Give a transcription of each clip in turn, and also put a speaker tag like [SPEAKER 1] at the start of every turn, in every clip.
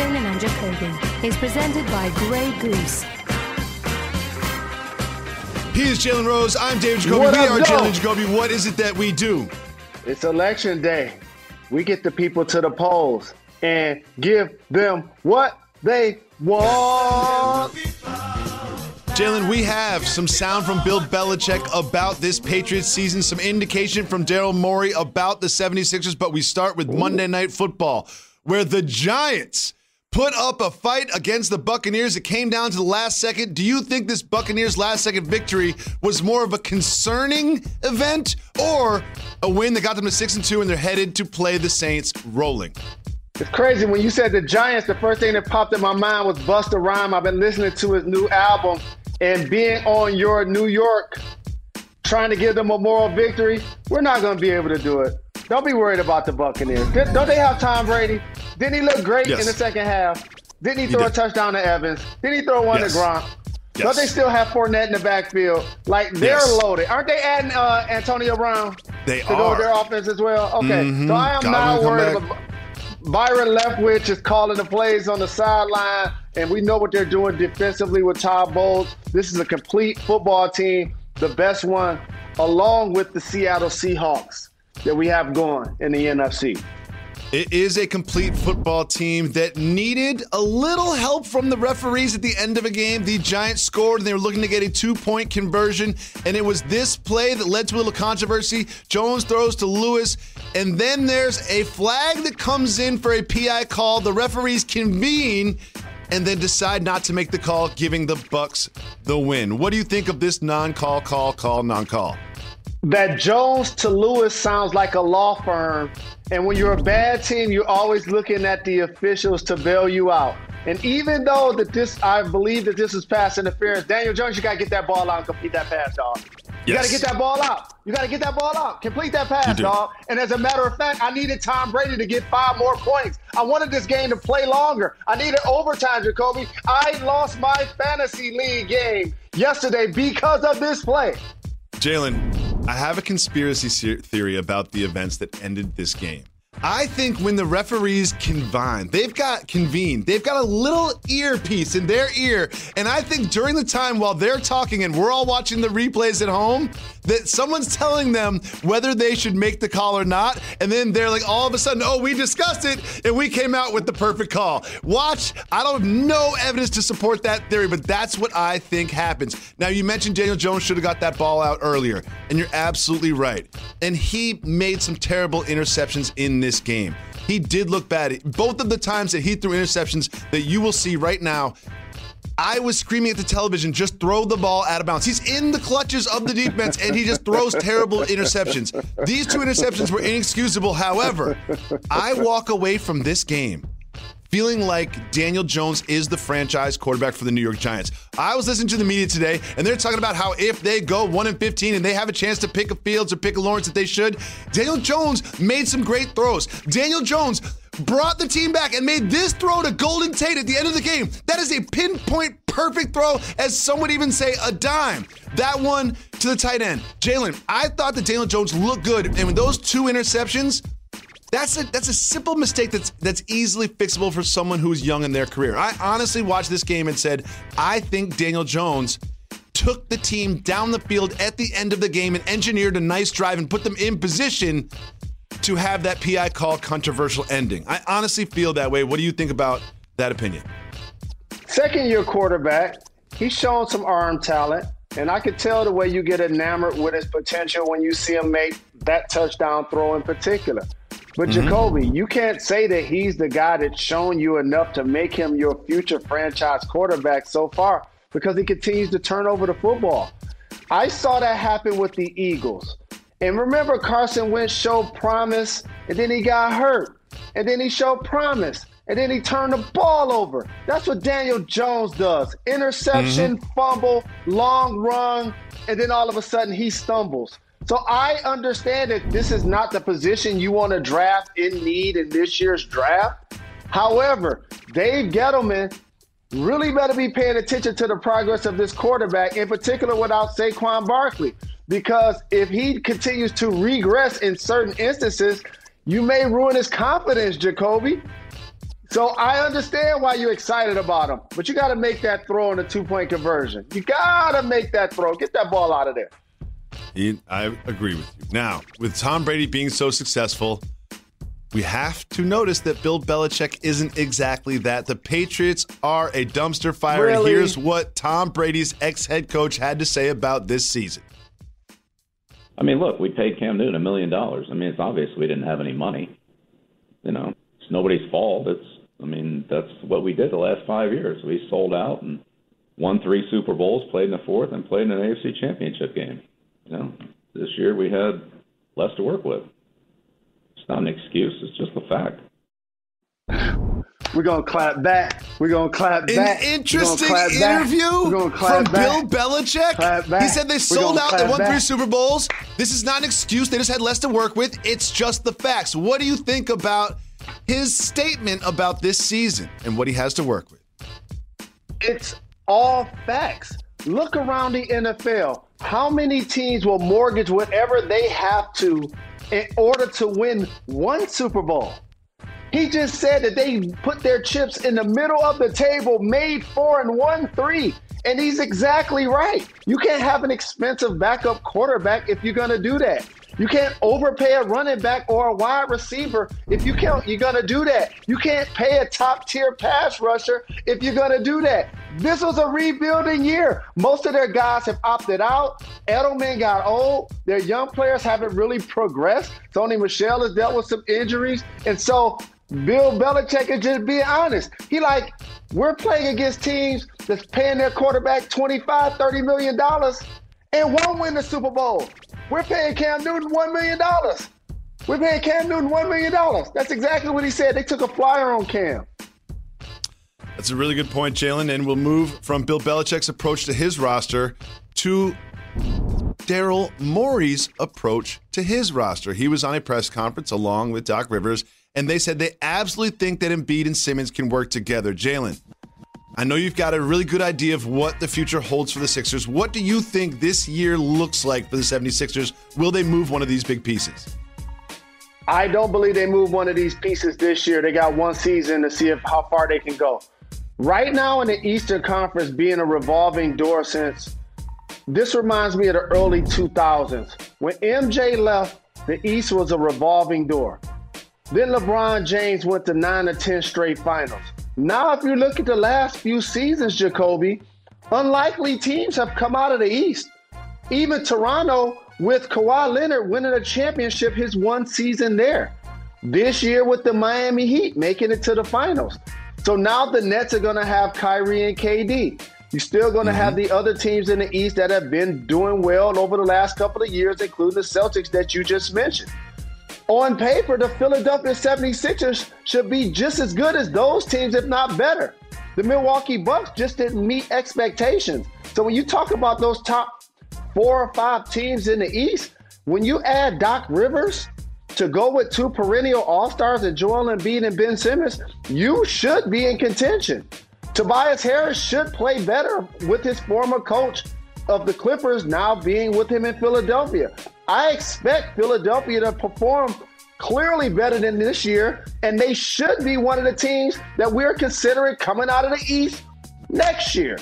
[SPEAKER 1] Jalen and Jacoby is presented by Grey Goose.
[SPEAKER 2] He is Jalen Rose. I'm David Jacoby. We are Jalen Jacoby. What is it that we do?
[SPEAKER 3] It's election day. We get the people to the polls and give them what they want.
[SPEAKER 2] Jalen, we have some sound from Bill Belichick about this Patriots season, some indication from Daryl Morey about the 76ers, but we start with Monday Night Football, where the Giants put up a fight against the Buccaneers. It came down to the last second. Do you think this Buccaneers last-second victory was more of a concerning event or a win that got them to 6-2 and they're headed to play the Saints rolling?
[SPEAKER 3] It's crazy. When you said the Giants, the first thing that popped in my mind was Busta Rhymes. I've been listening to his new album, and being on your New York, trying to give them a moral victory, we're not going to be able to do it. Don't be worried about the Buccaneers. Don't they have Tom Brady? Didn't he look great in the second half? Didn't he throw a touchdown to Evans? Didn't he throw one to Gronk? Don't they still have Fournette in the backfield? Like, they're loaded. Aren't they adding Antonio Brown to go with their offense as well? Okay, so I am not worried about Byron Leftwich is calling the plays on the sideline, and we know what they're doing defensively with Todd Bowles. This is a complete football team, the best one, along with the Seattle Seahawks that we have going in the NFC.
[SPEAKER 2] It is a complete football team that needed a little help from the referees at the end of a game. The Giants scored, and they were looking to get a 2-point conversion, and it was this play that led to a little controversy. Jones throws to Lewis, and then there's a flag that comes in for a PI call. The referees convene and then decide not to make the call, giving the Bucs the win. What do you think of this non-call, non-call?
[SPEAKER 3] That Jones to Lewis sounds like a law firm. And when you're a bad team, you're always looking at the officials to bail you out. And even though I believe that this is pass interference, Daniel Jones, you got to get that ball out and complete that pass, dog. You got to get that ball out. Complete that pass, dog. And as a matter of fact, I needed Tom Brady to get 5 more points. I wanted this game to play longer. I needed overtime, Jacoby. I lost my fantasy league game yesterday because of this play.
[SPEAKER 2] Jalen, I have a conspiracy theory about the events that ended this game. I think when the referees convened, they've got a little earpiece in their ear. And I think during the time while they're talking and we're all watching the replays at home, that someone's telling them whether they should make the call or not. And then they're like, all of a sudden, we discussed it and we came out with the perfect call. Watch. I don't have no evidence to support that theory, but that's what I think happens. Now, you mentioned Daniel Jones should have got that ball out earlier, and you're absolutely right. And he made some terrible interceptions in this game. He did look bad. Both of the times that he threw interceptions that you will see right now, I was screaming at the television, just throw the ball out of bounds. He's in the clutches of the defense, and he just throws terrible interceptions. These 2 interceptions were inexcusable. However, I walk away from this game feeling like Daniel Jones is the franchise quarterback for the New York Giants. I was listening to the media today, and they're talking about how if they go 1-15 and they have a chance to pick a Fields or pick a Lawrence that they should, Daniel Jones made some great throws. Daniel Jones brought the team back and made this throw to Golden Tate at the end of the game. That is a pinpoint perfect throw, as some would even say a dime. That one to the tight end. Jalen, I thought that Daniel Jones looked good, and with those 2 interceptions, that's a simple mistake that's easily fixable for someone who's young in their career. I honestly watched this game and said, I think Daniel Jones took the team down the field at the end of the game and engineered a nice drive and put them in position to have that PI call controversial ending. I honestly feel that way. What do you think about that opinion?
[SPEAKER 3] Second-year quarterback, he's shown some arm talent, and I could tell the way you get enamored with his potential when you see him make that touchdown throw in particular. But Jacoby, you can't say that he's the guy that's shown you enough to make him your future franchise quarterback so far, because he continues to turn over the football. I saw that happen with the Eagles. And remember, Carson Wentz showed promise, and then he got hurt. And then he showed promise, and then he turned the ball over. That's what Daniel Jones does. Interception, fumble, long run, and then all of a sudden he stumbles. So I understand that this is not the position you want to draft in need in this year's draft. However, Dave Gettleman really better be paying attention to the progress of this quarterback, in particular without Saquon Barkley. Because if he continues to regress in certain instances, you may ruin his confidence, Jacoby. So I understand why you're excited about him, but you got to make that throw in the 2-point conversion. You got to make that throw. Get that ball out of there.
[SPEAKER 2] I agree with you. Now, with Tom Brady being so successful, we have to notice that Bill Belichick isn't exactly that. The Patriots are a dumpster fire.
[SPEAKER 3] Really?
[SPEAKER 2] And here's what Tom Brady's ex-head coach had to say about this season.
[SPEAKER 4] I mean, look, we paid Cam Newton $1 million. I mean, it's obvious we didn't have any money. You know, it's nobody's fault. That's what we did the last 5 years. We sold out and won 3 Super Bowls, played in the 4th, and played in an AFC Championship game. You know, this year we had less to work with. It's not an excuse. It's just a fact.
[SPEAKER 3] We're going to clap back. We're going to clap back.
[SPEAKER 2] An interesting interview from Bill Belichick. He said they sold out, they won 3 Super Bowls. This is not an excuse. They just had less to work with. It's just the facts. What do you think about his statement about this season and what he has to work with?
[SPEAKER 3] It's all facts. Look around the NFL. How many teams will mortgage whatever they have to in order to win 1 Super Bowl? He just said that they put their chips in the middle of the table, made 4 and won 3. And he's exactly right. You can't have an expensive backup quarterback if you're going to do that. You can't overpay a running back or a wide receiver if you're going to do that. You can't pay a top-tier pass rusher if you're going to do that. This was a rebuilding year. Most of their guys have opted out. Edelman got old. Their young players haven't really progressed. Tony Michel has dealt with some injuries. And so Bill Belichick is just being honest. We're playing against teams that's paying their quarterback $25, $30 million and won't win the Super Bowl. We're paying Cam Newton $1 million. We're paying Cam Newton $1 million. That's exactly what he said. They took a flyer on Cam.
[SPEAKER 2] That's a really good point, Jalen. And we'll move from Bill Belichick's approach to his roster to Daryl Morey's approach to his roster. He was on a press conference along with Doc Rivers, and they said they absolutely think that Embiid and Simmons can work together. Jalen, I know you've got a really good idea of what the future holds for the Sixers. What do you think this year looks like for the 76ers? Will they move one of these big pieces?
[SPEAKER 3] I don't believe they move one of these pieces this year. They got 1 season to see how far they can go. Right now in the Eastern Conference being a revolving door this reminds me of the early 2000s. When MJ left, the East was a revolving door. Then LeBron James went to 9 or 10 straight finals. Now, if you look at the last few seasons, Jacoby, unlikely teams have come out of the East. Even Toronto, with Kawhi Leonard winning a championship his 1 season there. This year with the Miami Heat making it to the finals. So now the Nets are going to have Kyrie and KD. You're still going to have the other teams in the East that have been doing well over the last couple of years, including the Celtics that you just mentioned. On paper, the Philadelphia 76ers should be just as good as those teams, if not better. The Milwaukee Bucks just didn't meet expectations. So when you talk about those top 4 or 5 teams in the East, when you add Doc Rivers to go with 2 perennial All-Stars and Joel Embiid and Ben Simmons, you should be in contention. Tobias Harris should play better with his former coach of the Clippers now being with him in Philadelphia. I expect Philadelphia to perform clearly better than this year, and they should be one of the teams that we're considering coming out of the East next year.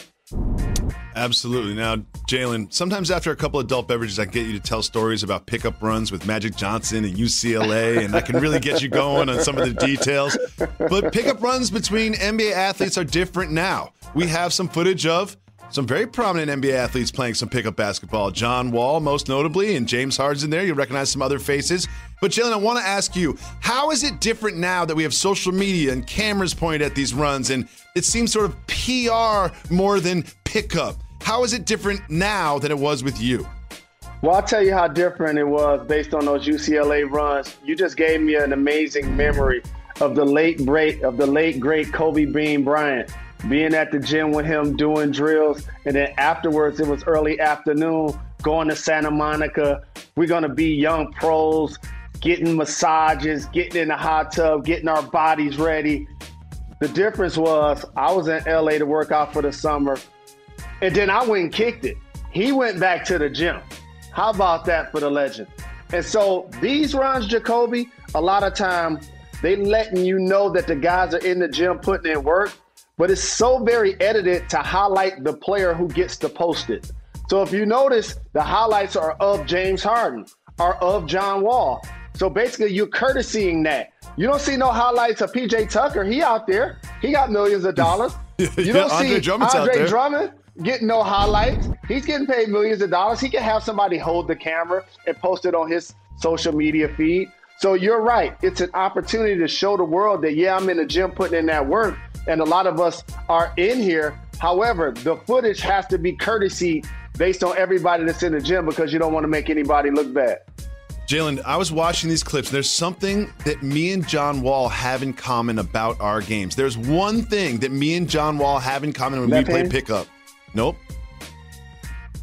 [SPEAKER 2] Absolutely. Now, Jalen, sometimes after a couple of adult beverages, I get you to tell stories about pickup runs with Magic Johnson and UCLA, and I can really get you going on some of the details. But pickup runs between NBA athletes are different now. We have some footage of some very prominent NBA athletes playing some pickup basketball. John Wall, most notably, and James Harden's in there. You'll recognize some other faces. But, Jalen, I want to ask you, how is it different now that we have social media and cameras pointed at these runs, and it seems sort of PR more than pickup? How is it different now than it was with you?
[SPEAKER 3] Well, I'll tell you how different it was based on those UCLA runs. You just gave me an amazing memory of the late great Kobe Bean Bryant. Being at the gym with him doing drills, and then afterwards it was early afternoon, going to Santa Monica. We're going to be young pros, getting massages, getting in the hot tub, getting our bodies ready. The difference was I was in LA to work out for the summer, and then I went and kicked it. He went back to the gym. How about that for the legend? And so these runs, Jacoby, a lot of time They letting you know that the guys are in the gym putting in work, but it's so very edited to highlight the player who gets to post it. So if you notice, the highlights are of James Harden, are of John Wall. So basically, you're courtesying that. You don't see no highlights of P.J. Tucker. He out there. He got millions of dollars. You don't see Andre Drummond getting no highlights. He's getting paid millions of dollars. He can have somebody hold the camera and post it on his social media feed. So you're right. It's an opportunity to show the world that, yeah, I'm in the gym putting in that work, and a lot of us are in here. However, the footage has to be courtesy based on everybody that's in the gym because you don't want to make anybody look bad.
[SPEAKER 2] Jalen, I was watching these clips. There's something that me and John Wall have in common about our games. There's one thing that me and John Wall have in common when we play pickup. Nope.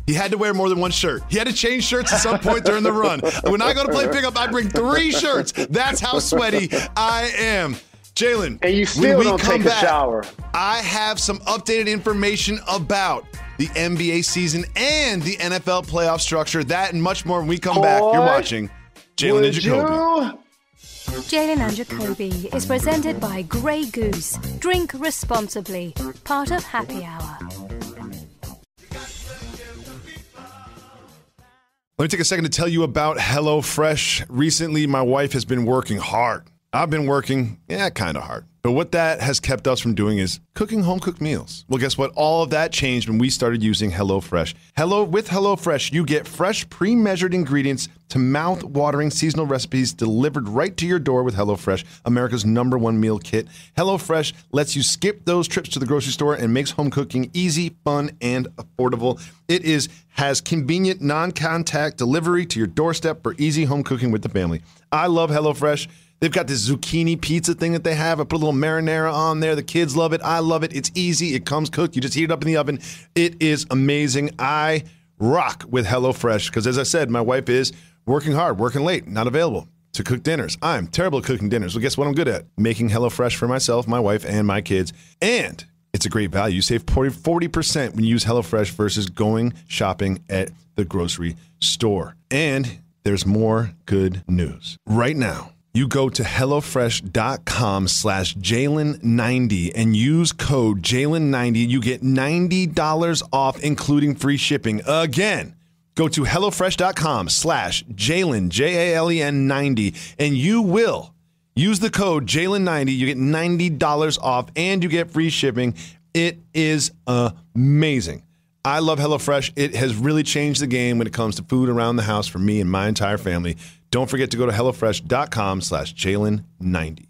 [SPEAKER 2] He had to wear more than one shirt. He had to change shirts at some point during the run. When I go to play pickup, I bring 3 shirts. That's how sweaty I am. Jalen,
[SPEAKER 3] and you still don't take a shower.
[SPEAKER 2] I have some updated information about the NBA season and the NFL playoff structure. That and much more when we come back. You're watching Jalen and Jacoby.
[SPEAKER 1] Jalen and Jacoby is presented by Grey Goose. Drink responsibly. Part of Happy Hour.
[SPEAKER 2] Let me take a second to tell you about HelloFresh. Recently, my wife has been working hard. I've been working, kind of hard. But what that has kept us from doing is cooking home-cooked meals. Well, guess what? All of that changed when we started using HelloFresh. With HelloFresh, you get fresh, pre-measured ingredients to mouth-watering seasonal recipes delivered right to your door with HelloFresh, America's #1 meal kit. HelloFresh lets you skip those trips to the grocery store and makes home cooking easy, fun, and affordable. It has convenient, non-contact delivery to your doorstep for easy home cooking with the family. I love HelloFresh. They've got this zucchini pizza thing that they have. I put a little marinara on there. The kids love it. I love it. It's easy. It comes cooked. You just heat it up in the oven. It is amazing. I rock with HelloFresh because, as I said, my wife is working hard, working late, not available to cook dinners. I'm terrible at cooking dinners. Well, guess what I'm good at? Making HelloFresh for myself, my wife, and my kids. And it's a great value. You save 40% when you use HelloFresh versus going shopping at the grocery store. And there's more good news. Right now, you go to HelloFresh.com/Jalen90 and use code Jalen90. You get $90 off, including free shipping. Again, go to HelloFresh.com/Jalen, Jalen90, and you will use the code Jalen90. You get $90 off, and you get free shipping. It is amazing. I love HelloFresh. It has really changed the game when it comes to food around the house for me and my entire family. Don't forget to go to HelloFresh.com/Jalen90.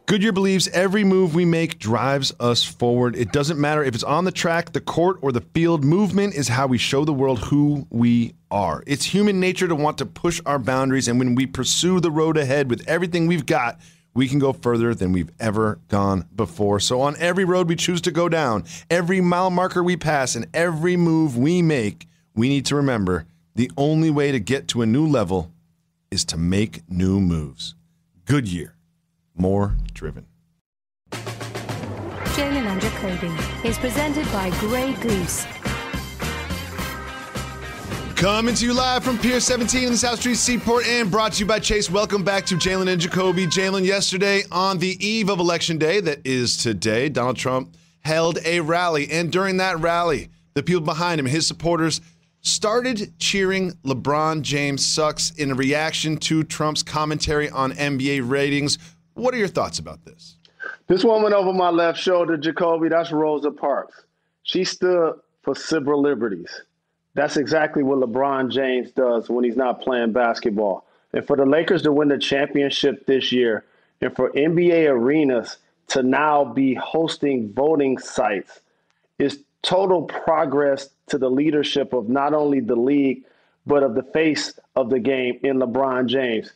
[SPEAKER 2] Goodyear believes every move we make drives us forward. It doesn't matter if it's on the track, the court, or the field. Movement is how we show the world who we are. It's human nature to want to push our boundaries, and when we pursue the road ahead with everything we've got, we can go further than we've ever gone before. So on every road we choose to go down, every mile marker we pass, and every move we make, we need to remember the only way to get to a new level is to make new moves. Goodyear, more driven.
[SPEAKER 1] Jalen and Jacoby is presented by Grey Goose.
[SPEAKER 2] Coming to you live from Pier 17 in the South Street Seaport and brought to you by Chase. Welcome back to Jalen and Jacoby. Jalen, yesterday on the eve of Election Day, that is today, Donald Trump held a rally. And during that rally, the people behind him, his supporters, started cheering LeBron James sucks in a reaction to Trump's commentary on NBA ratings. What are your thoughts about this?
[SPEAKER 3] This woman over my left shoulder, Jacoby, that's Rosa Parks. She stood for civil liberties. That's exactly what LeBron James does when he's not playing basketball. And for the Lakers to win the championship this year, and for NBA arenas to now be hosting voting sites, is total progress to the leadership of not only the league, but of the face of the game in LeBron James.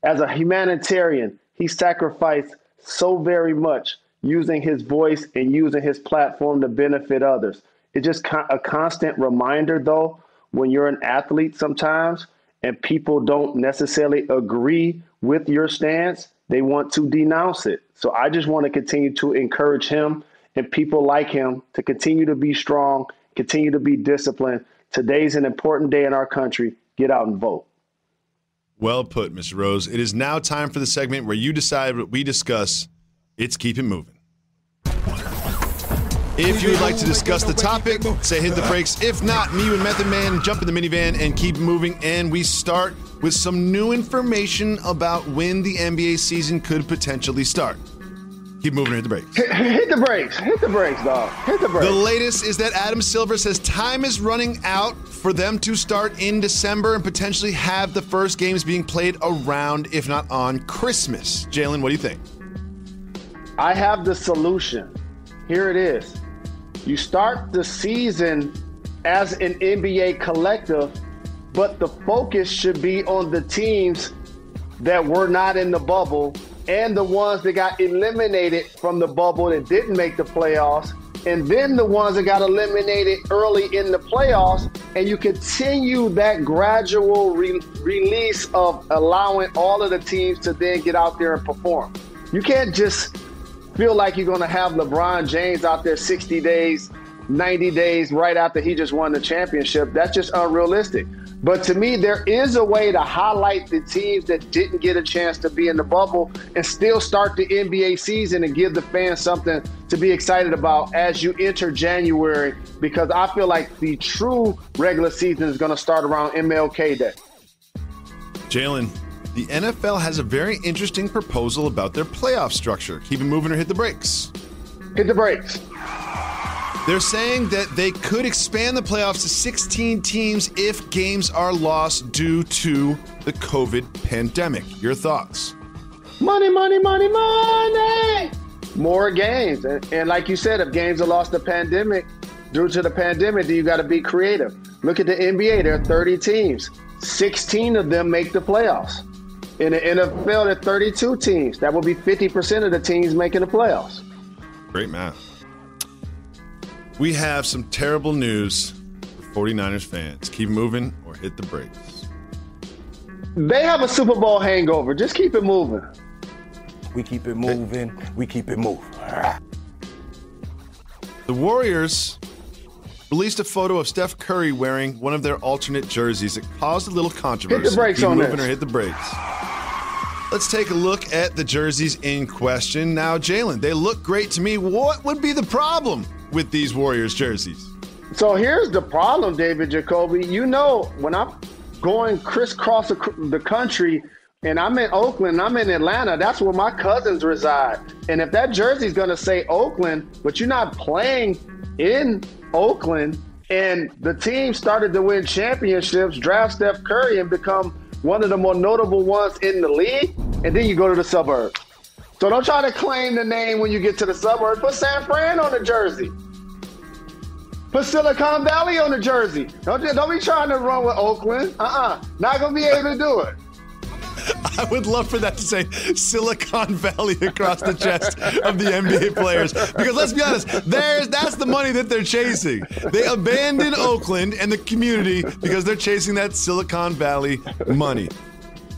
[SPEAKER 3] As a humanitarian, he sacrificed so very much using his voice and using his platform to benefit others. It's just a constant reminder, though, when you're an athlete sometimes and people don't necessarily agree with your stance, they want to denounce it. So I just want to continue to encourage him and people like him to continue to be strong, continue to be disciplined. Today's an important day in our country. Get out and vote.
[SPEAKER 2] Well put, Mr. Rose. It is now time for the segment where you decide what we discuss. It's Keep It Moving. If you would like to discuss the topic, say hit the brakes. If not, me and Method Man jump in the minivan and keep moving. And we start with some new information about when the NBA season could potentially start. Keep moving or hit the brakes.
[SPEAKER 3] Hit the brakes. Hit the brakes, dog. Hit the brakes.
[SPEAKER 2] The latest is that Adam Silver says time is running out for them to start in December and potentially have the first games being played around, if not on, Christmas. Jalen, what do you think?
[SPEAKER 3] I have the solution. Here it is. You start the season as an NBA collective, but the focus should be on the teams that were not in the bubble and the ones that got eliminated from the bubble that didn't make the playoffs, and then the ones that got eliminated early in the playoffs, and you continue that gradual release of allowing all of the teams to then get out there and perform. You can't just feel like you're going to have LeBron James out there 60 days, 90 days right after he just won the championship. That's just unrealistic. But to me, there is a way to highlight the teams that didn't get a chance to be in the bubble and still start the NBA season and give the fans something to be excited about as you enter January, because I feel like the true regular season is going to start around MLK Day.
[SPEAKER 2] Jalen, the NFL has a very interesting proposal about their playoff structure. Keep it moving or hit the brakes.
[SPEAKER 3] Hit the brakes.
[SPEAKER 2] They're saying that they could expand the playoffs to 16 teams if games are lost due to the COVID pandemic. Your thoughts?
[SPEAKER 3] Money, money, money, money. More games. And like you said, if games are lost due to the pandemic, then you got to be creative. Look at the NBA. There are 30 teams. 16 of them make the playoffs. In the NFL, there are 32 teams. That will be 50% of the teams making the playoffs.
[SPEAKER 2] Great math. We have some terrible news for 49ers fans. Keep moving or hit the brakes.
[SPEAKER 3] They have a Super Bowl hangover. Just keep it moving.
[SPEAKER 5] We keep it moving. We keep it moving.
[SPEAKER 2] The Warriors released a photo of Steph Curry wearing one of their alternate jerseys. It caused a little controversy.
[SPEAKER 3] Hit the brakes
[SPEAKER 2] keep
[SPEAKER 3] on
[SPEAKER 2] moving
[SPEAKER 3] this.
[SPEAKER 2] or hit the brakes. Let's take a look at the jerseys in question. Now, Jalen, they look great to me. What would be the problem with these Warriors jerseys?
[SPEAKER 3] So here's the problem, David Jacoby. You know, when I'm going crisscross the country and I'm in Oakland, I'm in Atlanta, that's where my cousins reside. And if that jersey is going to say Oakland, but you're not playing in Oakland, and the team started to win championships, draft Steph Curry and become one of the more notable ones in the league, and then you go to the suburbs. So don't try to claim the name when you get to the suburbs. Put San Fran on the jersey. Put Silicon Valley on the jersey. Don't be trying to run with Oakland. Not going to be able to do it.
[SPEAKER 2] I would love for that to say Silicon Valley across the chest of the NBA players. Because let's be honest, that's the money that they're chasing. They abandon Oakland and the community because they're chasing that Silicon Valley money.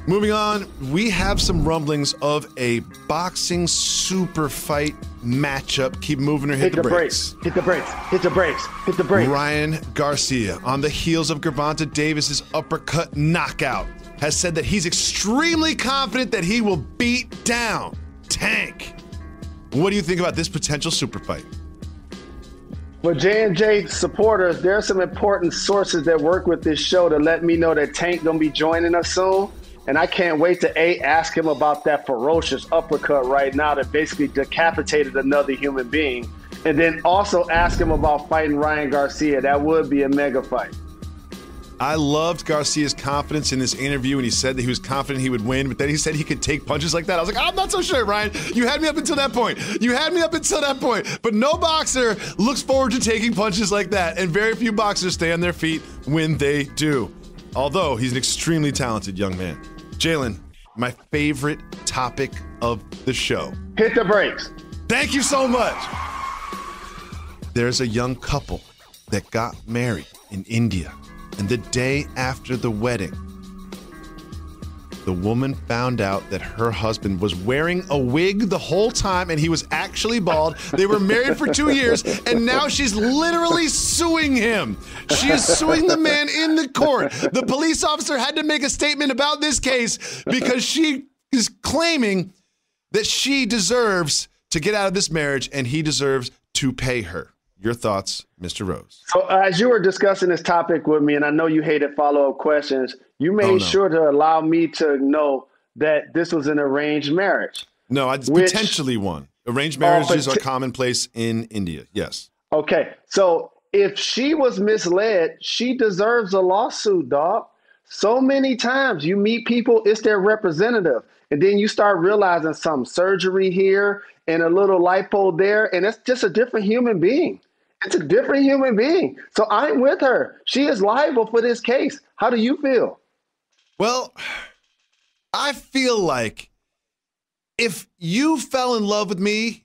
[SPEAKER 2] Moving on, we have some rumblings of a boxing super fight matchup. Keep moving or hit the brakes.
[SPEAKER 3] Hit the brakes. Hit the brakes. Hit the brakes.
[SPEAKER 2] Ryan Garcia, on the heels of Gervonta Davis's uppercut knockout, has said that he's extremely confident that he will beat down Tank. What do you think about this potential super fight?
[SPEAKER 3] For J&J supporters, there are some important sources that work with this show to let me know that Tank gonna be joining us soon. And I can't wait to ask him about that ferocious uppercut right now that basically decapitated another human being. And then also ask him about fighting Ryan Garcia. That would be a mega fight.
[SPEAKER 2] I loved Garcia's confidence in this interview when he said that he was confident he would win, but then he said he could take punches like that. I was like, I'm not so sure, Ryan. You had me up until that point. But no boxer looks forward to taking punches like that, and very few boxers stay on their feet when they do. Although he's an extremely talented young man. Jalen, my favorite topic of the show.
[SPEAKER 3] Hit the brakes.
[SPEAKER 2] Thank you so much. There's a young couple that got married in India. And the day after the wedding, the woman found out that her husband was wearing a wig the whole time and he was actually bald. They were married for 2 years, and now she's literally suing him. She is suing the man in the court. The police officer had to make a statement about this case because she is claiming that she deserves to get out of this marriage and he deserves to pay her. Your thoughts, Mr. Rose?
[SPEAKER 3] So as you were discussing this topic with me, and I know you hated follow-up questions, you made sure to allow me to know that this was an arranged marriage.
[SPEAKER 2] No, potentially one. Arranged marriages are commonplace in India, yes.
[SPEAKER 3] Okay, so if she was misled, she deserves a lawsuit, dog. So many times you meet people, it's their representative, and then you start realizing some surgery here and a little lipo there, and it's just a different human being. It's a different human being. So I'm with her. She is liable for this case. How do you feel?
[SPEAKER 2] Well, I feel like if you fell in love with me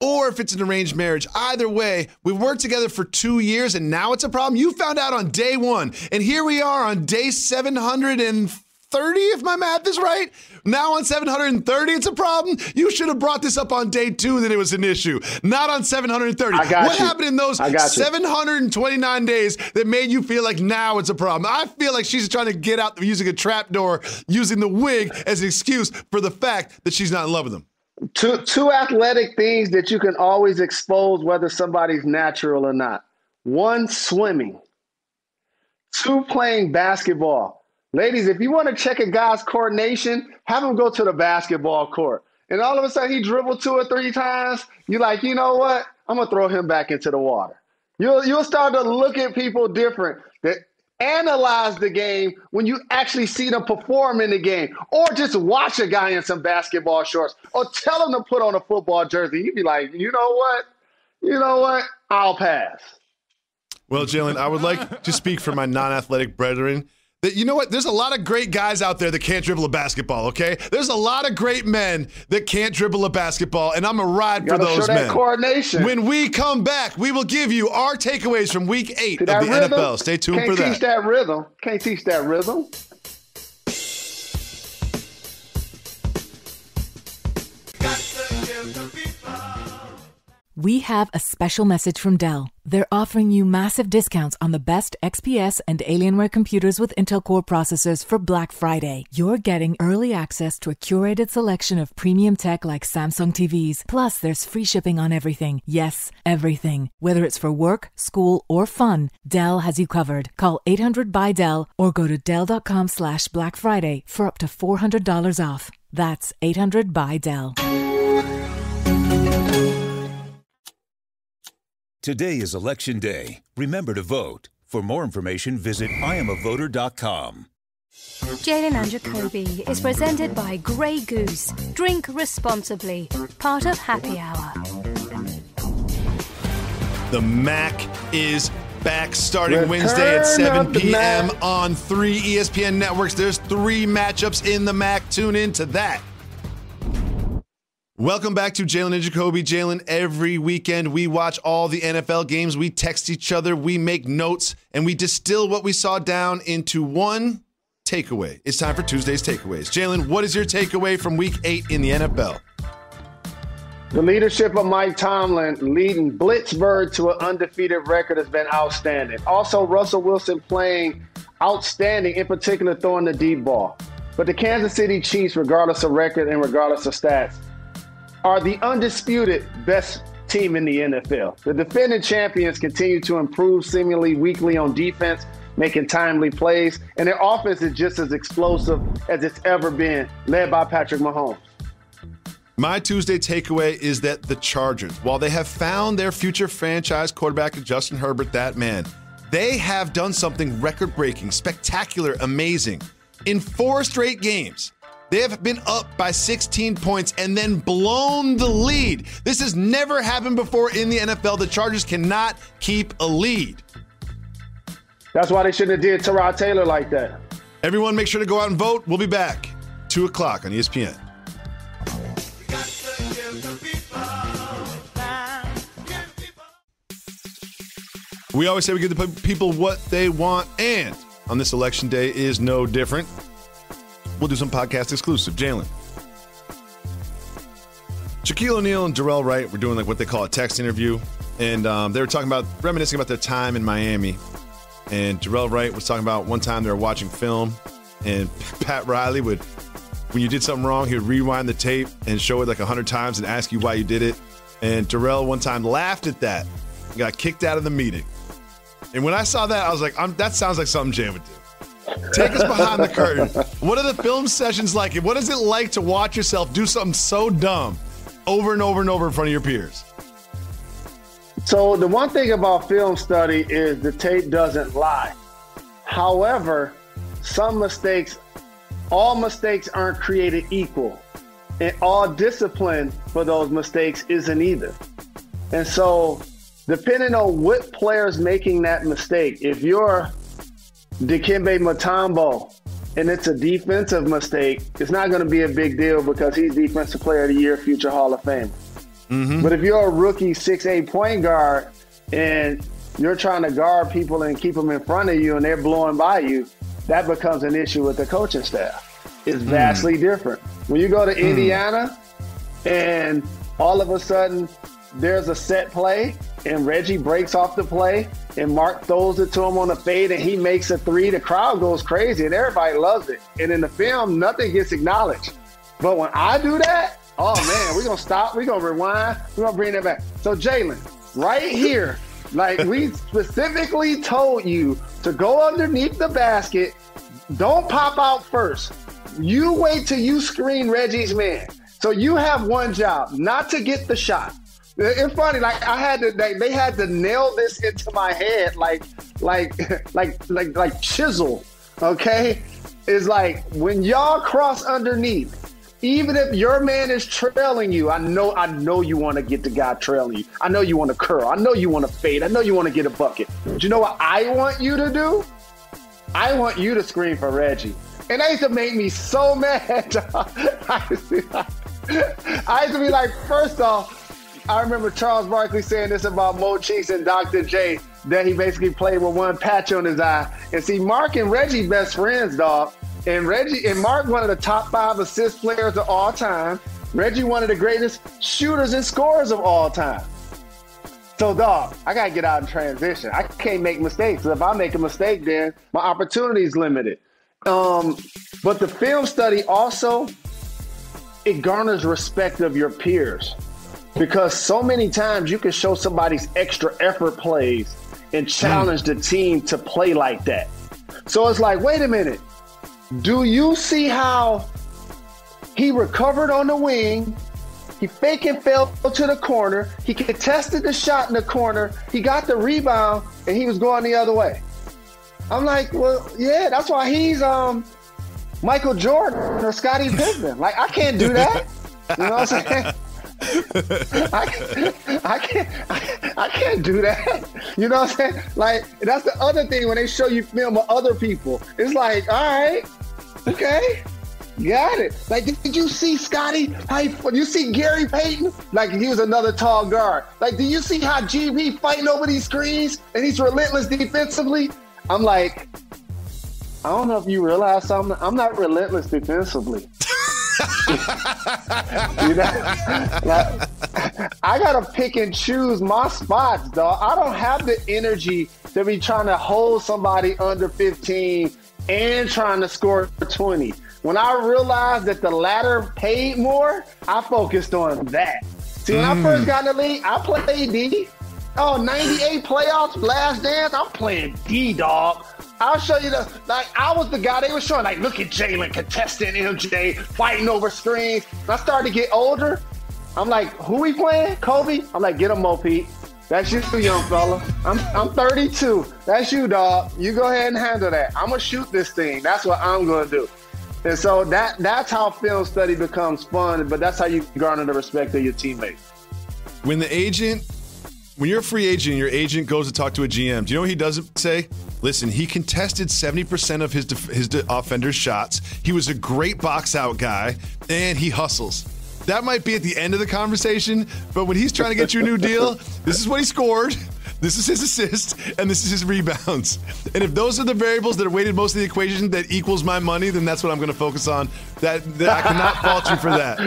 [SPEAKER 2] or if it's an arranged marriage, either way, we worked together for 2 years and now it's a problem. You found out on day one. And here we are on day 730, if my math is right. Now on 730, it's a problem. You should have brought this up on day 2 that it was an issue, not on 730. What happened in those 729 days that made you feel like now it's a problem? I feel like she's trying to get out using a trapdoor, using the wig as an excuse for the fact that she's not in love with him.
[SPEAKER 3] Two athletic things that you can always expose whether somebody's natural or not. 1, swimming. 2, playing basketball. Ladies, if you want to check a guy's coordination, have him go to the basketball court. And all of a sudden he dribbled 2 or 3 times. You're like, you know what? I'm going to throw him back into the water. You'll start to look at people different. That analyze the game when you actually see them perform in the game, or just watch a guy in some basketball shorts, or tell him to put on a football jersey. You'd be like, you know what? I'll pass.
[SPEAKER 2] Well, Jalen, I would like to speak for my non-athletic brethren. That, you know what? There's a lot of great guys out there that can't dribble a basketball, okay? There's a lot of great men that can't dribble a basketball, and I'm a ride for those men.
[SPEAKER 3] Coordination.
[SPEAKER 2] When we come back, we will give you our takeaways from Week 8 of the NFL. Stay tuned for that.
[SPEAKER 3] Can't teach that rhythm. Can't teach that rhythm.
[SPEAKER 6] We have a special message from Dell. They're offering you massive discounts on the best XPS and Alienware computers with Intel Core processors for Black Friday. You're getting early access to a curated selection of premium tech like Samsung TVs. Plus, there's free shipping on everything. Yes, everything. Whether it's for work, school, or fun, Dell has you covered. Call 800-BY-DELL or go to Dell.com/Black Friday for up to $400 off. That's 800-BY-DELL.
[SPEAKER 7] Today is Election Day. Remember to vote. For more information, visit IamAvoter.com.
[SPEAKER 1] Jalen Jacoby is presented by Grey Goose. Drink responsibly. Part of Happy Hour.
[SPEAKER 2] The MAC is back starting Wednesday at 7 p.m. on 3 ESPN networks. There's 3 matchups in the MAC. Tune in to that. Welcome back to Jalen and Jacoby. Jalen, every weekend we watch all the NFL games. We text each other, we make notes, and we distill what we saw down into one takeaway. It's time for Tuesday's takeaways. Jalen, what is your takeaway from Week 8 in the NFL?
[SPEAKER 3] The leadership of Mike Tomlin leading Blitzburg to an undefeated record has been outstanding. Also, Russell Wilson playing outstanding, in particular throwing the deep ball. But the Kansas City Chiefs, regardless of record and regardless of stats, are the undisputed best team in the NFL. The defending champions continue to improve seemingly weekly on defense, making timely plays, and their offense is just as explosive as it's ever been, led by Patrick Mahomes.
[SPEAKER 2] My Tuesday takeaway is that the Chargers, while they have found their future franchise quarterback in Justin Herbert, that man, they have done something record-breaking, spectacular, amazing. In 4 straight games, they have been up by 16 points and then blown the lead. This has never happened before in the NFL. The Chargers cannot keep a lead.
[SPEAKER 3] That's why they shouldn't have did Tyrod Taylor like that.
[SPEAKER 2] Everyone make sure to go out and vote. We'll be back 2 o'clock on ESPN. We always say we give the people what they want, and on this election day is no different. we'll do some podcast exclusive. Jalen. Shaquille O'Neal and Darrell Wright were doing like what they call a text interview. And they were reminiscing about their time in Miami. And Darrell Wright was talking about one time they were watching film. And Pat Riley would, when you did something wrong, he would rewind the tape and show it like 100 times and ask you why you did it. And Darrell one time laughed at that and got kicked out of the meeting. And when I saw that, I was like, that sounds like something Jay would do. Take us behind the curtain. What are the film sessions like? What is it like to watch yourself do something so dumb over and over and over in front of your peers?
[SPEAKER 3] So the one thing about film study is the tape doesn't lie. However, all mistakes aren't created equal. And all discipline for those mistakes isn't either. And so depending on what player's making that mistake, if you're Dikembe Mutombo and it's a defensive mistake, it's not going to be a big deal because he's Defensive Player of the Year, future Hall of Famer. Mm-hmm. But if you're a rookie 6'8" point guard and you're trying to guard people and keep them in front of you and they're blowing by you, that becomes an issue with the coaching staff. It's vastly different. When you go to Indiana and all of a sudden there's a set play and Reggie breaks off the play and Mark throws it to him on a fade and he makes a three, the crowd goes crazy and everybody loves it. And in the film, nothing gets acknowledged. But when I do that, oh man, we're going to stop, we're going to rewind, we're going to bring that back. So Jalen, right here, like we specifically told you to go underneath the basket, don't pop out first. You wait till you screen Reggie's man. So you have one job, not to get the shot. It's funny, like they had to nail this into my head, like chisel. Okay, it's like when y'all cross underneath, even if your man is trailing you, I know you want to get the guy trailing you. I know you want to curl. I know you want to fade. I know you want to get a bucket. But you know what I want you to do? I want you to screen for Reggie. And that used to make me so mad. I used to be like, first off, I remember Charles Barkley saying this about Mo Cheeks and Dr. J, that he basically played with one patch on his eye. And see, Mark and Reggie best friends, dog. And Mark, one of the top 5 assist players of all time. Reggie, one of the greatest shooters and scorers of all time. So, dog, I got to get out in transition. I can't make mistakes. If I make a mistake, then my opportunity is limited. But the film study also, it garners respect of your peers. Because so many times you can show somebody's extra effort plays and challenge the team to play like that. So it's like, wait a minute. Do you see how he recovered on the wing? He fake and fell to the corner. He contested the shot in the corner. He got the rebound and he was going the other way. I'm like, well, yeah, that's why he's Michael Jordan or Scottie Pippen. Like, I can't do that. You know what I'm saying? I can't do that. You know what I'm saying? Like, that's the other thing when they show you film of other people. It's like, all right, okay, got it. Like, did you see Scotty? You see Gary Payton? Like, he was another tall guard. Like, do you see how GB fighting over these screens and he's relentless defensively? I'm like, I don't know if you realize something. I'm not relentless defensively. You know, like, I gotta pick and choose my spots, dog. I don't have the energy to be trying to hold somebody under 15 and trying to score 20. When I realized that the latter paid more, I focused on that. See, when I first got in the league, I played D. 98 playoffs, last dance, I'm playing D, dog. I'll show you I was the guy they were showing, like, look at Jalen contesting MJ, fighting over screens. When I started to get older, I'm like, who we playing? Kobe? I'm like, get him, Mo Pete. That's you, young fella. I'm 32. That's you, dog. You go ahead and handle that. I'm going to shoot this thing. That's what I'm going to do. And so that's how film study becomes fun, but that's how you garner the respect of your teammates.
[SPEAKER 2] When you're a free agent, your agent goes to talk to a GM. Do you know what he does say? Listen, he contested 70% of his offenders' shots. He was a great box-out guy, and he hustles. That might be at the end of the conversation, but when he's trying to get you a new deal, this is what he scored. this is his assists, and this is his rebounds. And if those are the variables that are weighted most of the equation that equals my money, then that's what I'm going to focus on. That I cannot fault you for that.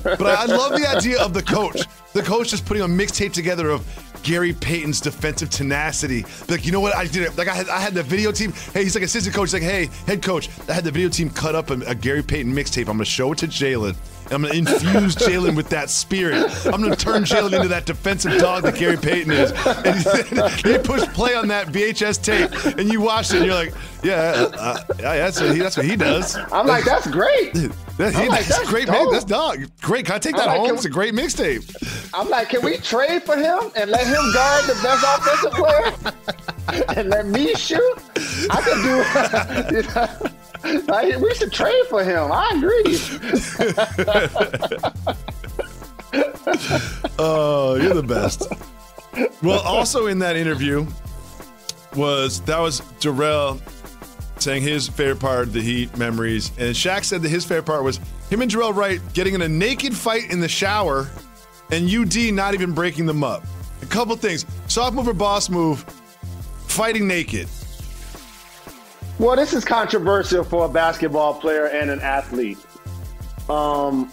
[SPEAKER 2] But I love the idea of the coach. The coach just putting a mixtape together of Gary Payton's defensive tenacity. Like, you know what? I did it. Like, I had the video team. Hey, he's like assistant coach. He's like, hey, head coach, I had the video team cut up a Gary Payton mixtape. I'm going to show it to Jalen. And I'm going to infuse Jalen with that spirit. I'm going to turn Jalen into that defensive dog that Gary Payton is. And he pushed play on that VHS tape, and you watched it, and you're like, that's what he does.
[SPEAKER 3] I'm like, that's great.
[SPEAKER 2] That's great, man. That's dog. Great. Can I take that home? It's a great mixtape.
[SPEAKER 3] I'm like, can we trade for him and let him guard the best offensive player and let me shoot? I could do. You know, like, we should trade for him. I agree.
[SPEAKER 2] Oh, you're the best. Well, also in that interview was Jarrell saying his favorite part of the Heat memories, and Shaq said that his favorite part was him and Jarrell Wright getting in a naked fight in the shower, and UD not even breaking them up. A couple things: soft move or boss move, fighting naked.
[SPEAKER 3] Well, this is controversial for a basketball player and an athlete. I'm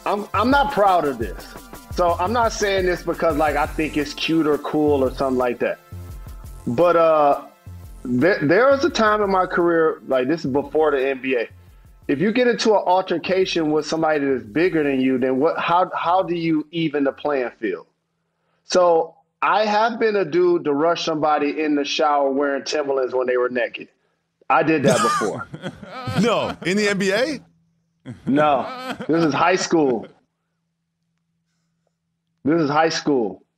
[SPEAKER 3] not proud of this. So I'm not saying this because like I think it's cute or cool or something like that. But there was a time in my career, like this is before the NBA. If you get into an altercation with somebody that's bigger than you, then how do you even the playing field? So I have been a dude to rush somebody in the shower wearing Timberlands when they were naked. I did that before.
[SPEAKER 2] No, in the NBA?
[SPEAKER 3] No, this is high school.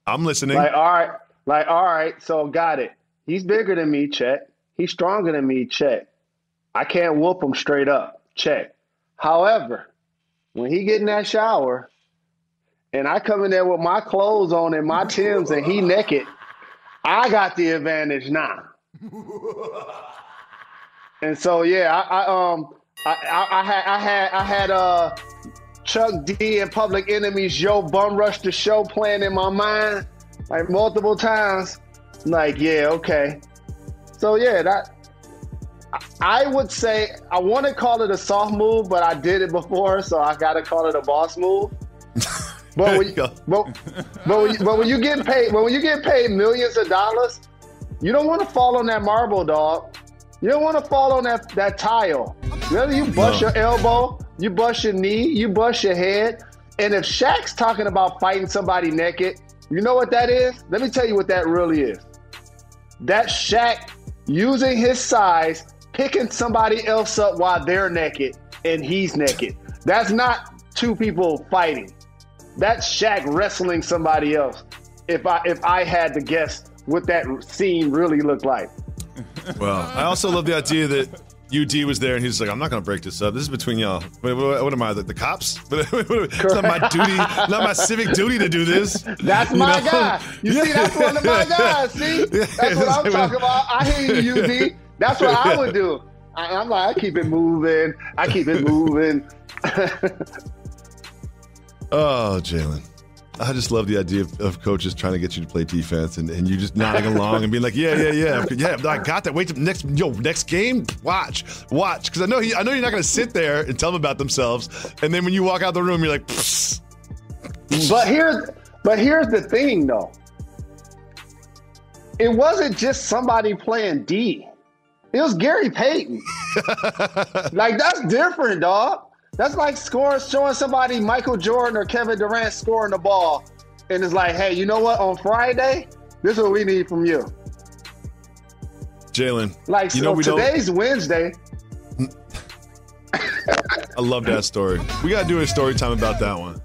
[SPEAKER 2] I'm listening.
[SPEAKER 3] Like, all right, so got it. He's bigger than me, check. He's stronger than me, check. I can't whoop him straight up, check. However, when he get in that shower and I come in there with my clothes on and my Timbs and he naked, I got the advantage now. And so, yeah, I had Chuck D and Public Enemy's Yo Bum Rush the Show playing in my mind like multiple times. Like, yeah, okay. So, yeah, I would say I want to call it a soft move, but I did it before, so I got to call it a boss move. But when you get paid millions of dollars, you don't want to fall on that marble, dog. You don't want to fall on that tile. Whether you bust your elbow, you bust your knee, you bust your head. And if Shaq's talking about fighting somebody naked, you know what that is? Let me tell you what that really is. That's Shaq using his size, picking somebody else up while they're naked and he's naked. That's not two people fighting. That's Shaq wrestling somebody else. If I had to guess what that scene really looked like.
[SPEAKER 2] Well, I also love the idea that UD was there and he's like, I'm not going to break this up. This is between y'all. What am I, the cops? It's not my duty, not my civic duty to do this.
[SPEAKER 3] That's my guy. You see, that's one of my guys. See? That's what I'm talking about. I hear you, UD. That's what I would do. I'm like, I keep it moving.
[SPEAKER 2] Oh, Jalen. I just love the idea of coaches trying to get you to play defense and you just nodding along and being like, yeah, I got that. Wait till next game, watch, because I know you're not going to sit there and tell them about themselves, and then when you walk out the room, you're like, psst.
[SPEAKER 3] But here's the thing, though. It wasn't just somebody playing D. It was Gary Payton. Like, that's different, dog. That's like showing somebody Michael Jordan or Kevin Durant scoring the ball, and it's like, hey, you know what? On Friday, this is what we need from you.
[SPEAKER 2] Jalen.
[SPEAKER 3] Like, so today's Wednesday.
[SPEAKER 2] I love that story. We got to do a story time about that one.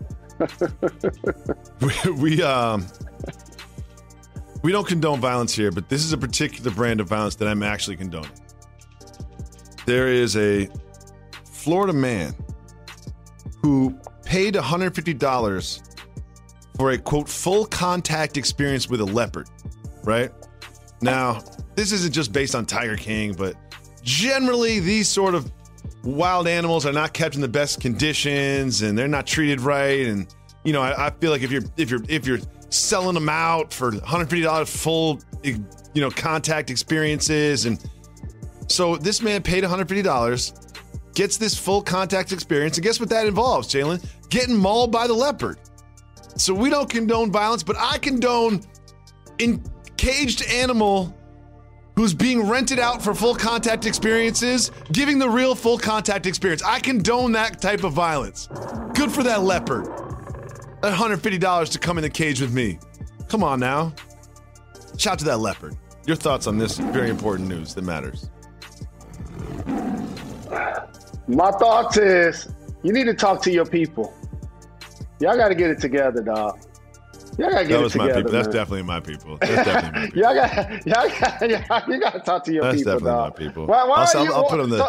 [SPEAKER 2] We don't condone violence here, but this is a particular brand of violence that I'm actually condoning. There is a Florida man who paid $150 for a, quote, full contact experience with a leopard, right? Now, this isn't just based on Tiger King, but generally these sort of wild animals are not kept in the best conditions and they're not treated right. And, I feel like if you're selling them out for $150 full, contact experiences, and so this man paid $150, gets this full contact experience, and guess what that involves, Jalen? Getting mauled by the leopard. So we don't condone violence, but I condone caged animal who's being rented out for full contact experiences, giving the real full contact experience. I condone that type of violence. Good for that leopard. That $150 to come in the cage with me. Come on now. Shout out to that leopard. Your thoughts on this very important news that matters.
[SPEAKER 3] My thoughts is you need to talk to your people. Y'all got to get it together, dog. Y'all got to get it together.
[SPEAKER 2] My people.
[SPEAKER 3] Man.
[SPEAKER 2] That's definitely my people. That's definitely my people.
[SPEAKER 3] you got to talk to your
[SPEAKER 2] That's
[SPEAKER 3] people,
[SPEAKER 2] definitely
[SPEAKER 3] dog.
[SPEAKER 2] my people.
[SPEAKER 3] Why
[SPEAKER 2] I'll put them there.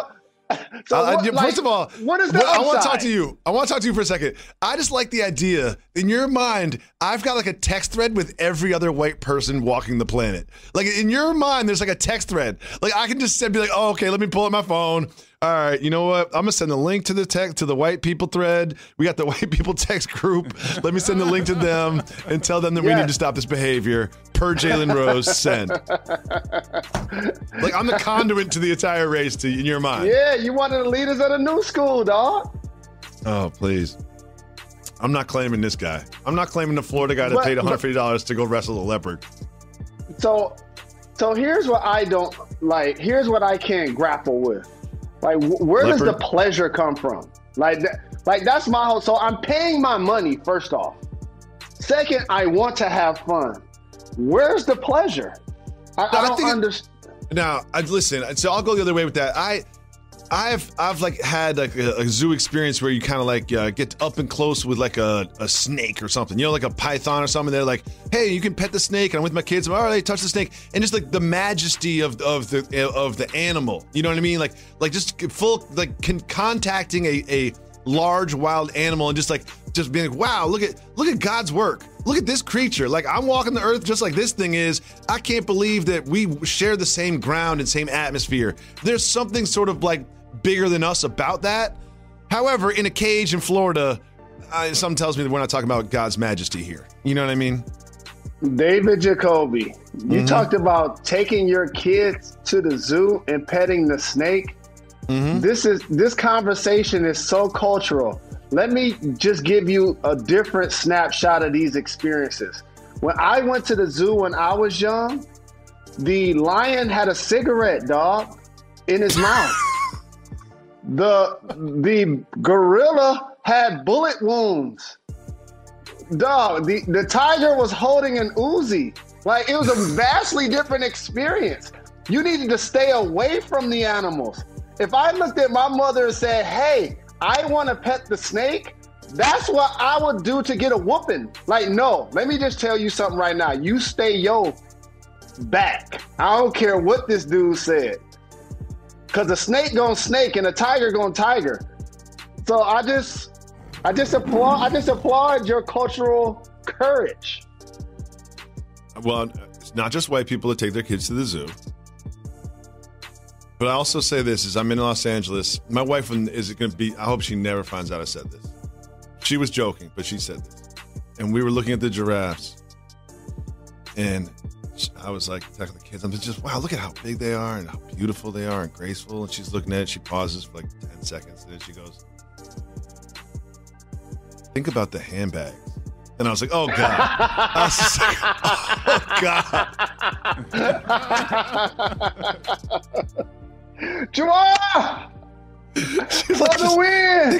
[SPEAKER 2] First of all,
[SPEAKER 3] what is the upside?
[SPEAKER 2] I want to talk to you. I want to talk to you for a second. I just like the idea. In your mind, I've got like a text thread with every other white person walking the planet. Like in your mind, there's like a text thread. Like I can just be like, oh, okay, let me pull up my phone. All right, you know what? I'm gonna send the link to the white people thread. We got the white people text group. Let me send the link to them and tell them that we need to stop this behavior. Per Jalen Rose, send. Like I'm the conduit to the entire race in your mind.
[SPEAKER 3] Yeah, you one of the leaders of the new school, dog.
[SPEAKER 2] Oh, please. I'm not claiming this guy. I'm not claiming the Florida guy that paid $150 to go wrestle a leopard.
[SPEAKER 3] So here's what I don't like. Here's what I can't grapple with. Like, where does the pleasure come from? Like that's my whole. So I'm paying my money, first off. Second, I want to have fun. Where's the pleasure? I don't understand.
[SPEAKER 2] Now, listen. So I'll go the other way with that. I've like had like a zoo experience where you kind of like get up and close with like a snake or something, like a python or something. They're like, hey, you can pet the snake. And I'm with my kids. I'm all right, touch the snake, and just like the majesty of the animal. You know what I mean? Like just full contacting a large wild animal and just being like, wow, look at God's work. Look at this creature. Like I'm walking the earth just like this thing is. I can't believe that we share the same ground and same atmosphere. There's something sort of like bigger than us about that. However, in a cage in Florida, something tells me that we're not talking about God's majesty here. You know what I mean?
[SPEAKER 3] David Jacoby, you talked about taking your kids to the zoo and petting the snake. This conversation is so cultural. Let me just give you a different snapshot of these experiences. When I went to the zoo when I was young, the lion had a cigarette, dog, in his mouth. The gorilla had bullet wounds. Dog, the tiger was holding an Uzi. Like, it was a vastly different experience. You needed to stay away from the animals. If I looked at my mother and said, hey, I want to pet the snake, that's what I would do to get a whooping. Like, no, let me just tell you something right now. You stay back. I don't care what this dude said. Because the snake gonna snake and the tiger gonna tiger. So I just applaud your cultural courage.
[SPEAKER 2] Well, it's not just white people that take their kids to the zoo. But I also say this, is I'm in Los Angeles. My wife is going to be, I hope she never finds out I said this. She was joking, but she said this. And we were looking at the giraffes. And I was like, talking to the kids, I'm just, wow, look at how big they are and how beautiful they are and graceful. And she's looking at it. She pauses for like 10 seconds. And then she goes, think about the handbags. And I was like, oh, God. I was just like, oh, God.
[SPEAKER 3] Joa! For the win!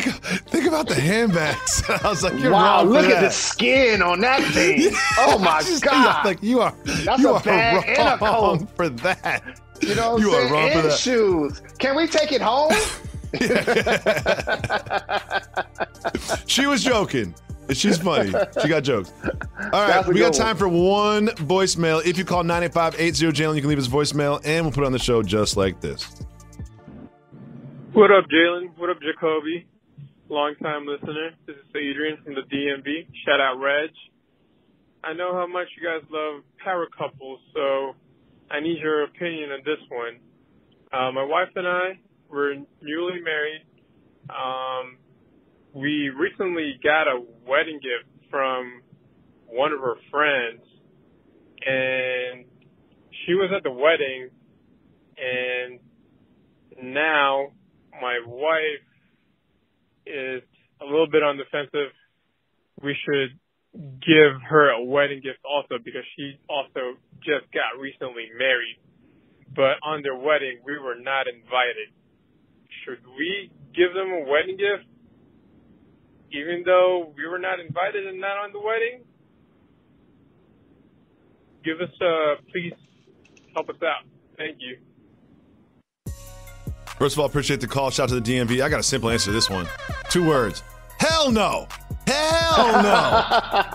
[SPEAKER 2] Think about the handbags. I was like, you're
[SPEAKER 3] wow,
[SPEAKER 2] wrong
[SPEAKER 3] look
[SPEAKER 2] for
[SPEAKER 3] at the skin on that thing. Oh, my God.
[SPEAKER 2] Like, you are
[SPEAKER 3] bag and a
[SPEAKER 2] wrong
[SPEAKER 3] coat.
[SPEAKER 2] for that.
[SPEAKER 3] You know what
[SPEAKER 2] you
[SPEAKER 3] I'm saying?
[SPEAKER 2] are wrong for that.
[SPEAKER 3] Shoes. Can we take it home?
[SPEAKER 2] She was joking. She's funny. She got jokes. All right, we got time for one voicemail. If you call 985-80-JALEN, you can leave us a voicemail, and we'll put it on the show just like this.
[SPEAKER 8] What up, Jalen? What up, Jacoby? Long-time listener. This is Adrian from the DMV. Shout out, Reg. I know how much you guys love power couples, so I need your opinion on this one. My wife and I were newly married. We recently got a wedding gift from one of her friends, and she was at the wedding, and now my wife is a little bit on the defensive. We should give her a wedding gift also because she also just got recently married. But on their wedding, we were not invited. Should we give them a wedding gift even though we were not invited and not on the wedding? Give us, please help us out. Thank you.
[SPEAKER 2] First of all, appreciate the call. Shout out to the DMV. I got a simple answer to this one. 2 words. Hell no. Hell no.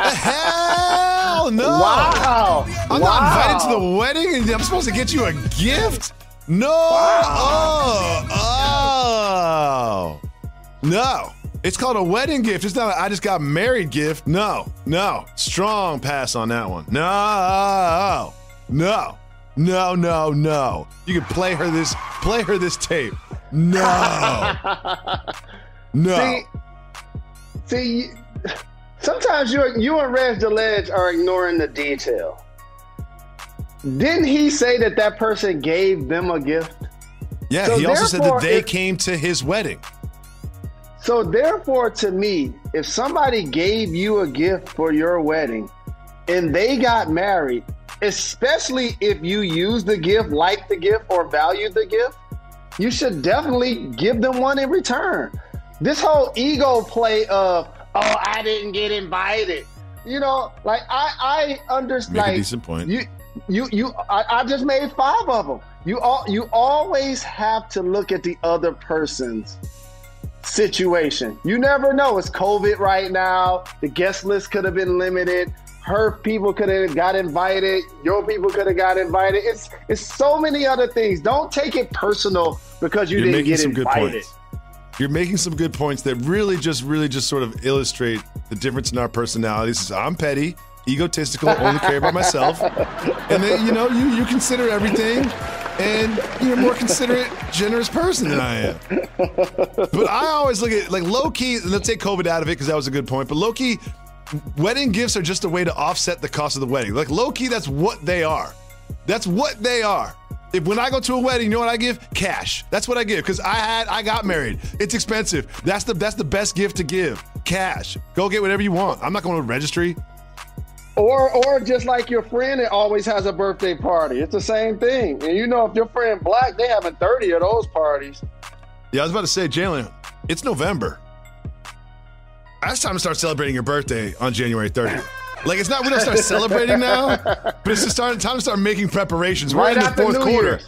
[SPEAKER 2] Hell no.
[SPEAKER 3] Wow.
[SPEAKER 2] I'm not invited to the wedding and I'm supposed to get you a gift? No.
[SPEAKER 3] Wow.
[SPEAKER 2] Oh. No. It's called a wedding gift. It's not a I just got married gift. No. Strong pass on that one. No. You can play her this tape. No.
[SPEAKER 3] See, sometimes you and Reg DeLedge are ignoring the detail. Didn't he say that person gave them a gift?
[SPEAKER 2] Yeah, so he also said that they came to his wedding.
[SPEAKER 3] So therefore, to me, if somebody gave you a gift for your wedding and they got married, especially if you use the gift, like the gift, or value the gift, you should definitely give them one in return. This whole ego play of, oh, I didn't get invited. You know, like I understand.
[SPEAKER 2] Make a decent point.
[SPEAKER 3] I just made 5 of them. You always have to look at the other person's situation. You never know. It's COVID right now. The guest list could have been limited. Her people could have got invited. Your people could have got invited. It's so many other things. Don't take it personal because you didn't get invited.
[SPEAKER 2] You're making some good points that really just sort of illustrate the difference in our personalities. I'm petty, egotistical, only care about myself. And then, you consider everything, and you're a more considerate, generous person than I am. But I always look at, like, low-key, let's take COVID out of it because that was a good point, but low-key, wedding gifts are just a way to offset the cost of the wedding. Like, low-key, that's what they are. That's what they are. When I go to a wedding, you know what I give? Cash. That's what I give because I got married. It's expensive. That's the best gift to give. Cash. Go get whatever you want. I'm not going to registry.
[SPEAKER 3] Or just like your friend that always has a birthday party. It's the same thing. And if your friend Black, they having 30 of those parties.
[SPEAKER 2] Yeah, I was about to say, Jalen, it's November. It's time to start celebrating your birthday on January 30th. Like, we don't start celebrating now, but it's just time to start making preparations. We're in the fourth quarter.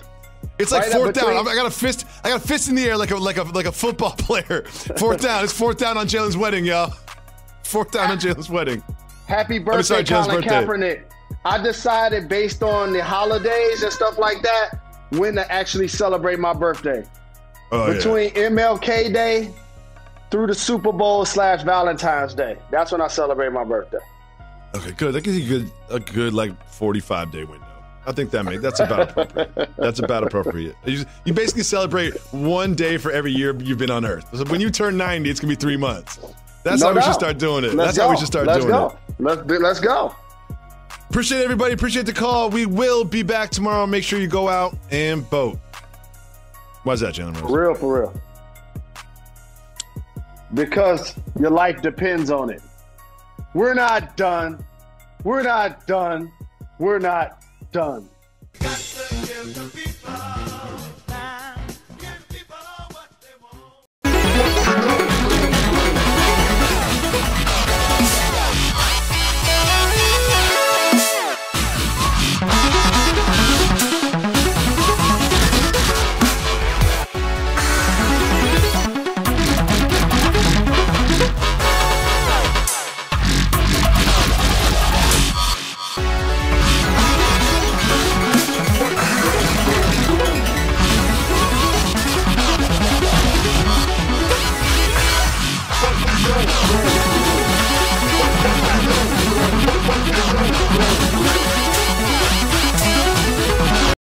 [SPEAKER 2] It's like fourth down. I got a fist in the air like a football player. Fourth down. It's fourth down on Jalen's wedding, y'all. Fourth down on Jalen's wedding.
[SPEAKER 3] Happy birthday, Colin Kaepernick. I decided based on the holidays and stuff like that when to actually celebrate my birthday. Between MLK Day through the Super Bowl / Valentine's Day. That's when I celebrate my birthday.
[SPEAKER 2] Okay, good. That gives you a good like 45-day window. I think that's about appropriate. That's about appropriate. You basically celebrate one day for every year you've been on Earth. So when you turn 90, it's gonna be 3 months. That's how we should start doing it. That's how we should start doing it.
[SPEAKER 3] Let's go.
[SPEAKER 2] Appreciate everybody. Appreciate the call. We will be back tomorrow. Make sure you go out and vote. Why is that, Jalen Rose?
[SPEAKER 3] For real. Because your life depends on it. We're not done. We're not done. We're not done.